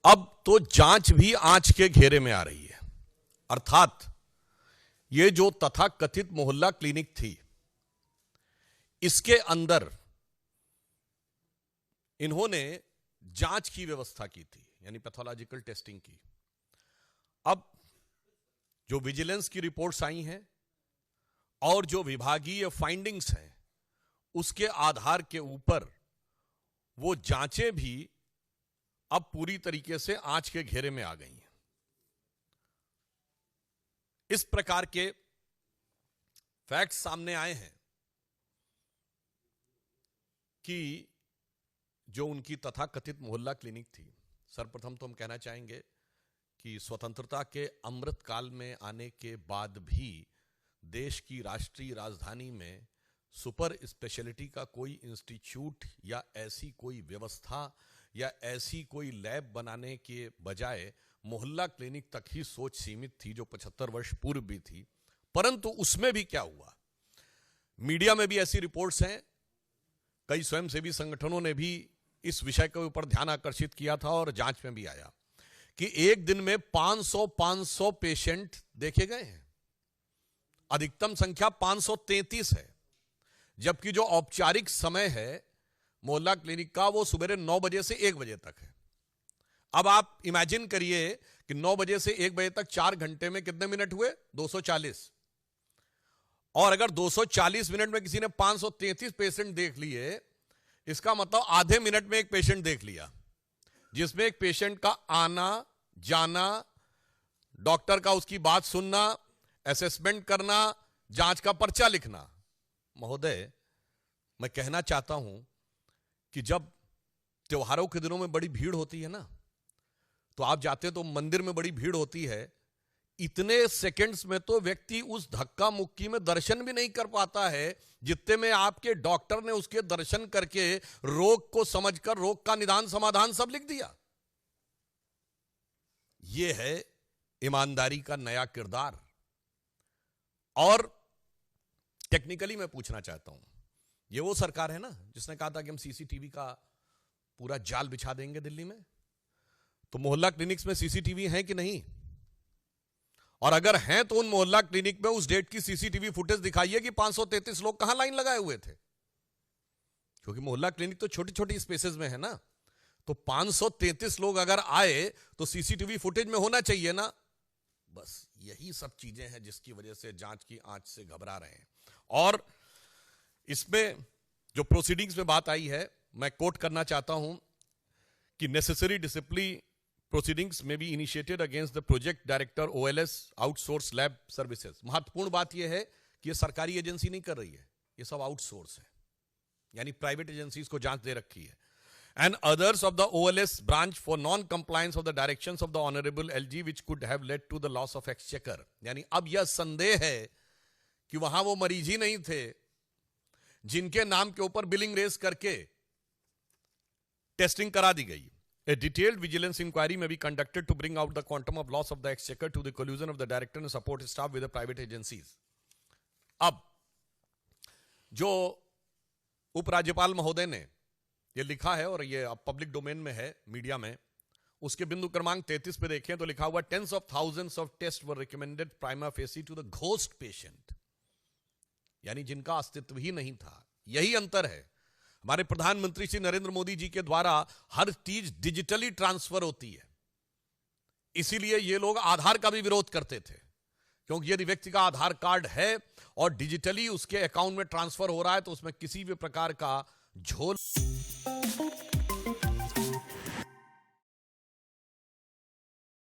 अब तो जांच भी आंच के घेरे में आ रही है। अर्थात ये जो तथाकथित मोहल्ला क्लिनिक थी, इसके अंदर इन्होंने जांच की व्यवस्था की थी, यानी पैथोलॉजिकल टेस्टिंग की। अब जो विजिलेंस की रिपोर्ट्स आई हैं और जो विभागीय फाइंडिंग्स हैं, उसके आधार के ऊपर वो जांचें भी अब पूरी तरीके से आंच के घेरे में आ गई हैं। इस प्रकार के फैक्ट्स सामने आए हैं कि जो उनकी तथाकथित मोहल्ला क्लिनिक थी, सर्वप्रथम तो हम कहना चाहेंगे कि स्वतंत्रता के अमृत काल में आने के बाद भी देश की राष्ट्रीय राजधानी में सुपर स्पेशलिटी का कोई इंस्टीट्यूट या ऐसी कोई व्यवस्था या ऐसी कोई लैब बनाने के बजाय मोहल्ला क्लिनिक तक ही सोच सीमित थी, जो 75 वर्ष पूर्व भी थी। परंतु उसमें भी क्या हुआ, मीडिया में भी ऐसी रिपोर्ट्स हैं, कई स्वयंसेवी संगठनों ने भी इस विषय के ऊपर ध्यान आकर्षित किया था और जांच में भी आया कि एक दिन में 500 पेशेंट देखे गए हैं। अधिकतम संख्या 533 है, जबकि जो औपचारिक समय है मोहल्ला क्लिनिक का वो सुबह 9 बजे से 1 बजे तक है। अब आप इमेजिन करिए कि 9 बजे से 1 बजे तक 4 घंटे में कितने मिनट हुए, 240। और अगर 240 मिनट में किसी ने 533 पेशेंट देख लिए, इसका मतलब आधे मिनट में एक पेशेंट देख लिया, जिसमें एक पेशेंट का आना जाना, डॉक्टर का उसकी बात सुनना, असेसमेंट करना, जांच का पर्चा लिखना। महोदय, मैं कहना चाहता हूं कि जब त्योहारों के दिनों में बड़ी भीड़ होती है ना, तो आप जाते तो मंदिर में बड़ी भीड़ होती है, इतने सेकंड्स में तो व्यक्ति उस धक्का मुक्की में दर्शन भी नहीं कर पाता है जितने में आपके डॉक्टर ने उसके दर्शन करके रोग को समझकर रोग का निदान समाधान सब लिख दिया। यह है ईमानदारी का नया किरदार। और टेक्निकली मैं पूछना चाहता हूं, ये वो सरकार है ना जिसने कहा था कि हम सीसीटीवी का पूरा जाल बिछा देंगे दिल्ली में, तो मोहल्ला क्लिनिक्स में सीसीटीवी हैं कि नहीं? और अगर हैं तो उन मोहल्ला क्लिनिक में उस डेट की सीसीटीवी फुटेज दिखाइए कि 533 लोग कहां लाइन लगाए हुए थे, क्योंकि मोहल्ला क्लिनिक तो छोटी छोटी स्पेसेस में है ना। तो 533 लोग अगर आए तो सीसीटीवी फुटेज में होना चाहिए ना। बस यही सब चीजें हैं जिसकी वजह से जांच की आंच से घबरा रहे हैं। और इसमें जो प्रोसीडिंग्स में बात आई है, मैं कोट करना चाहता हूं कि necessary discipline proceedings may be initiated against the project director OLS outsource lab services। महत्वपूर्ण बात यह है कि यह सरकारी एजेंसी नहीं कर रही है, यह सब आउटसोर्स है, यानी प्राइवेट एजेंसीज को जांच दे रखी है। And others of the OLS branch for non-compliance of the directions of the Honorable LG which could have led to the loss of exchequer। यानी अब यह संदेह है कि वहां वो मरीज ही नहीं थे जिनके नाम के ऊपर बिलिंग रेज करके टेस्टिंग करा दी गई। A detailed vigilance inquiry may be conducted to bring out the quantum of loss of the exchequer to the collusion of the director and support staff with the private agencies। अब जो उपराज्यपाल महोदय ने ये लिखा है और ये अब पब्लिक डोमेन में है मीडिया में, उसके बिंदु क्रमांक 33 पे देखें तो लिखा हुआ tens of thousands of tests were recommended prima facie to the ghost patient, यानी जिनका अस्तित्व ही नहीं था। यही अंतर है। हमारे प्रधानमंत्री श्री नरेंद्र मोदी जी के द्वारा हर चीज डिजिटली ट्रांसफर होती है, इसीलिए ये लोग आधार का भी विरोध करते थे, क्योंकि यदि व्यक्ति का आधार कार्ड है और डिजिटली उसके अकाउंट में ट्रांसफर हो रहा है तो उसमें किसी भी प्रकार का झोल